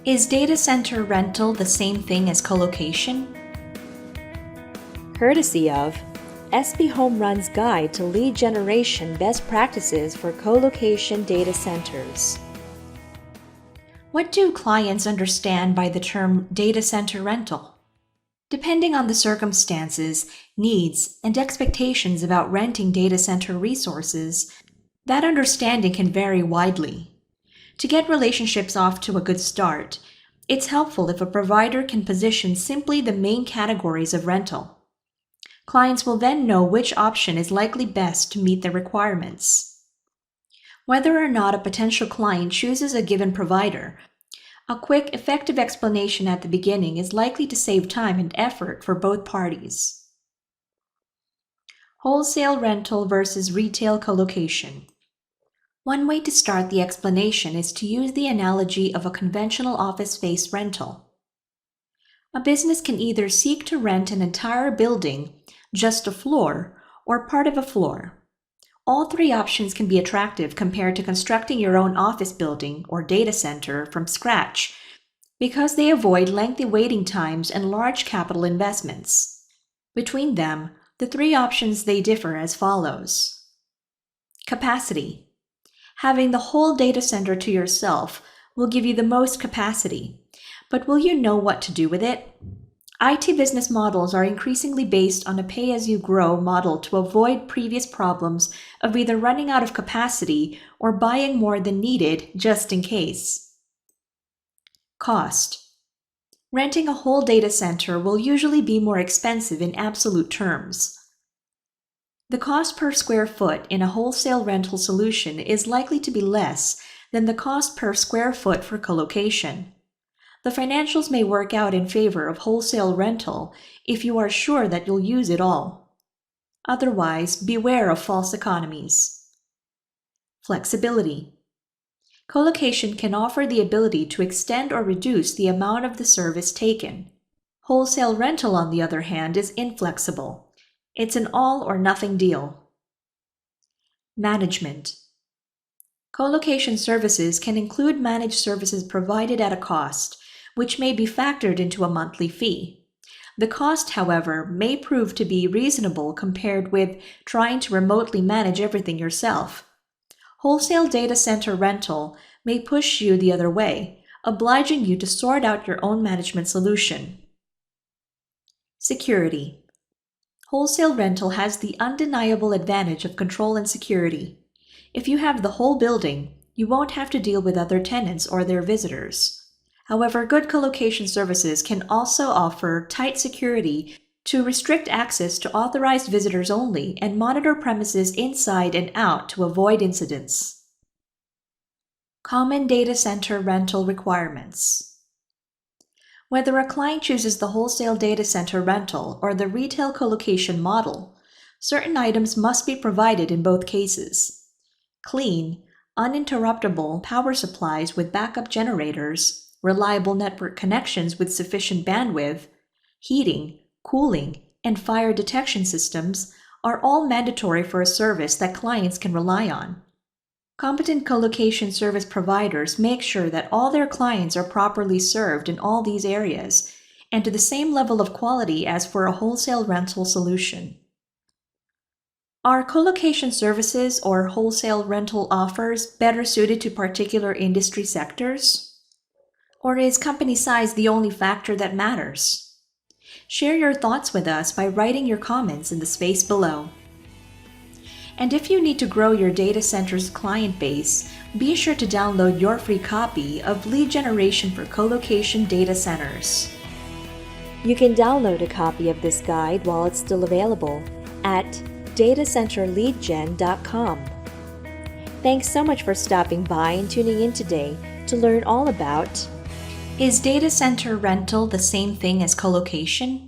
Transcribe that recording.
Is data center rental the same thing as colocation? Courtesy of SB Home Run's Guide to Lead Generation Best Practices for Colocation Data Centers. What do clients understand by the term data center rental? Depending on the circumstances, needs, and expectations about renting data center resources, that understanding can vary widely. To get relationships off to a good start, it's helpful if a provider can position simply the main categories of rental. Clients will then know which option is likely best to meet their requirements. Whether or not a potential client chooses a given provider, a quick, effective explanation at the beginning is likely to save time and effort for both parties. Wholesale rental versus retail colocation. One way to start the explanation is to use the analogy of a conventional office space rental. A business can either seek to rent an entire building, just a floor, or part of a floor. All three options can be attractive compared to constructing your own office building or data center from scratch because they avoid lengthy waiting times and large capital investments. Between them, the three options they differ as follows. Capacity. Having the whole data center to yourself will give you the most capacity, but will you know what to do with it? IT business models are increasingly based on a pay-as-you-grow model to avoid previous problems of either running out of capacity or buying more than needed just in case. Cost. Renting a whole data center will usually be more expensive in absolute terms. The cost per square foot in a wholesale rental solution is likely to be less than the cost per square foot for colocation. The financials may work out in favor of wholesale rental if you are sure that you'll use it all. Otherwise, beware of false economies. Flexibility. Colocation can offer the ability to extend or reduce the amount of the service taken. Wholesale rental, on the other hand, is inflexible. It's an all-or-nothing deal. Management. Colocation services can include managed services provided at a cost, which may be factored into a monthly fee. The cost, however, may prove to be reasonable compared with trying to remotely manage everything yourself. Wholesale data center rental may push you the other way, obliging you to sort out your own management solution. Security. Wholesale rental has the undeniable advantage of control and security. If you have the whole building, you won't have to deal with other tenants or their visitors. However, good colocation services can also offer tight security to restrict access to authorized visitors only and monitor premises inside and out to avoid incidents. Common data center rental requirements. Whether a client chooses the wholesale data center rental or the retail colocation model, certain items must be provided in both cases. Clean, uninterruptible power supplies with backup generators, reliable network connections with sufficient bandwidth, heating, cooling, and fire detection systems are all mandatory for a service that clients can rely on. Competent colocation service providers make sure that all their clients are properly served in all these areas and to the same level of quality as for a wholesale rental solution. Are colocation services or wholesale rental offers better suited to particular industry sectors? Or is company size the only factor that matters? Share your thoughts with us by writing your comments in the space below. And if you need to grow your data center's client base, be sure to download your free copy of Lead Generation for Colocation Data Centers. You can download a copy of this guide while it's still available at datacenterleadgen.com. Thanks so much for stopping by and tuning in today to learn all about: Is data center rental the same thing as colocation?